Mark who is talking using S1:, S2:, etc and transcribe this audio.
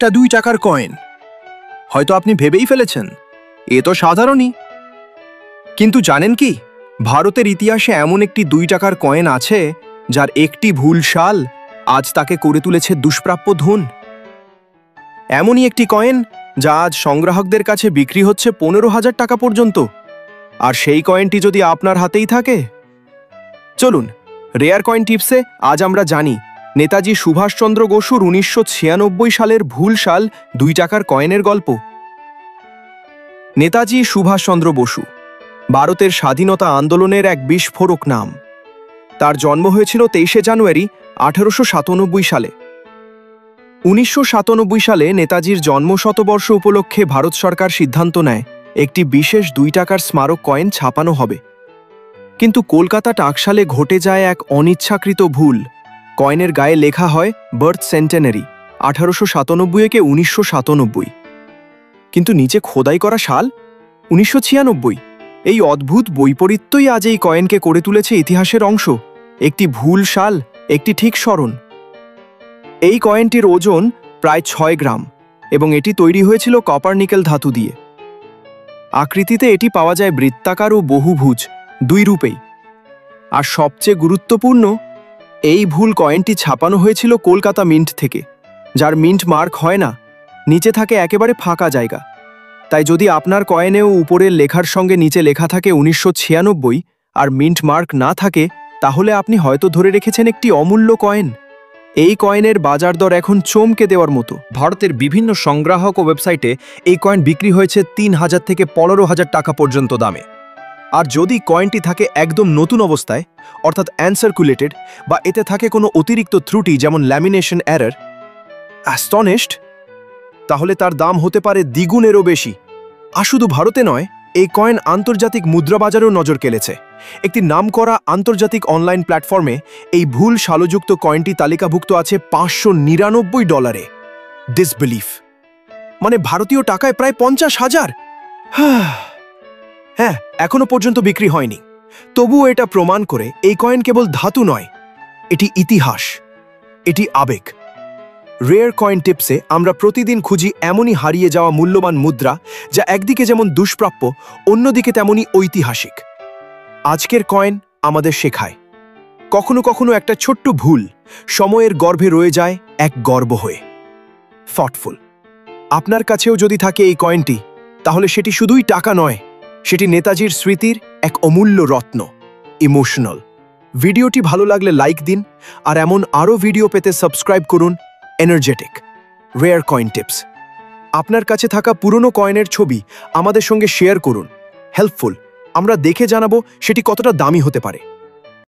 S1: একটা 2 টাকার কয়েন। হয়তো আপনি ভেবেই ফেলেছেন এ তো সাধারণই, কিন্তু জানেন কি, ভারতের ইতিহাসে এমন একটি 2 টাকার কয়েন আছে যার একটি ভুল সাল আজ তাকে করে তুলেছে দুষ্প্রাপ্য ধন। এমনই একটি কয়েন যা আজ সংগ্রাহকদের কাছে বিক্রি হচ্ছে 15,000 টাকা পর্যন্ত। আর সেই কয়েনটি যদি আপনার হাতেই থাকে। চলুন, রেয়ার কয়েন টিপসে আজ আমরা জানি নেতাজি সুভাষচন্দ্র বসুর 1996 সালের ভুল সাল 2 টাকার কয়েনের গল্প। নেতাজি সুভাষচন্দ্র বসু ভারতের স্বাধীনতা আন্দোলনের এক বিস্ফোরক নাম। তার জন্ম হয়েছিল 23 জানুয়ারি 1897 সালে। 1997 সালে নেতাজির জন্মশতবর্ষ উপলক্ষে ভারত সরকার সিদ্ধান্ত নেয় একটি বিশেষ 2 টাকার স্মারক কয়েন ছাপানো হবে। কিন্তু কলকাতা টাকশালে ঘটে যায় এক অনিচ্ছাকৃত ভুল। কয়েনের গায়ে লেখা হয় বার্থ সেন্টেনারি 1897 1997, কিন্তু নিচে খোদাই করা সাল 1996। এই অদ্ভুত বৈপরীত্যই আজ এই কয়েনকে করে তুলেছে ইতিহাসের অংশ। একটি ভুল সাল, একটি ঠিক স্মরণ। এই কয়েনটির ওজন প্রায় 6 গ্রাম এবং এটি তৈরি হয়েছিল কপার নিকেল ধাতু দিয়ে। আকৃতিতে এটি পাওয়া যায় বৃত্তাকার ও বহুভুজ 2 রূপেই। আর সবচেয়ে গুরুত্বপূর্ণ, এই ভুল কয়েনটি ছাপানো হয়েছিল কলকাতা মিন্ট থেকে, যার মিন্ট মার্ক হয় না, নিচে থাকে একেবারে ফাঁকা জায়গা। তাই যদি আপনার কয়েনেও উপরের লেখার সঙ্গে নিচে লেখা থাকে 1996 আর মিন্ট মার্ক না থাকে, তাহলে আপনি হয়তো ধরে রেখেছেন একটি অমূল্য কয়েন। এই কয়েনের বাজার দর এখন চমকে দেওয়ার মতো। ভারতের বিভিন্ন সংগ্রাহক ও ওয়েবসাইটে এই কয়েন বিক্রি হয়েছে 3,000 থেকে 15,000 টাকা পর্যন্ত দামে। আর যদি কয়েনটি থাকে একদম নতুন অবস্থায়, অর্থাৎ আনসার্কুলেটেড, বা এতে থাকে কোনো অতিরিক্ত ত্রুটি যেমন ল্যামিনেশন এরর, অ্যাস্টনিশড, তাহলে তার দাম হতে পারে দ্বিগুণেরও বেশি। আর শুধু ভারতে নয়, এই কয়েন আন্তর্জাতিক মুদ্রা বাজারেও নজর কেড়েছে। একটি নামকরা আন্তর্জাতিক অনলাইন প্ল্যাটফর্মে এই ভুল সালযুক্ত কয়েনটি তালিকাভুক্ত আছে $599। ডিসবিলিফ, মানে ভারতীয় টাকায় প্রায় 50,000। হ্যাঁ, এখনো পর্যন্ত বিক্রি হয়নি। তবুও এটা প্রমাণ করে এই কয়েন কেবল ধাতু নয়, এটি ইতিহাস, এটি আবেগ। রেয়ার কয়েন টিপসে আমরা প্রতিদিন খুঁজি এমনই হারিয়ে যাওয়া মূল্যবান মুদ্রা, যা একদিকে যেমন দুষ্প্রাপ্য, অন্যদিকে তেমনই ঐতিহাসিক। আজকের কয়েন আমাদের শেখায়, কখনো কখনো একটা ছোট্ট ভুল সময়ের গর্ভে রয়ে যায় এক গর্ব হয়ে। থটফুল। আপনার কাছেও যদি থাকে এই কয়েনটি, তাহলে সেটি শুধুই টাকা নয়, সেটি নেতাজির স্মৃতির এক অমূল্য রত্ন। ইমোশনাল। ভিডিওটি ভালো লাগলে লাইক দিন, আর এমন আরও ভিডিও পেতে সাবস্ক্রাইব করুন এনার্জেটিক রেয়ার কয়েন টিপস। আপনার কাছে থাকা পুরনো কয়েনের ছবি আমাদের সঙ্গে শেয়ার করুন। হেল্পফুল। আমরা দেখে জানাবো সেটি কতটা দামি হতে পারে।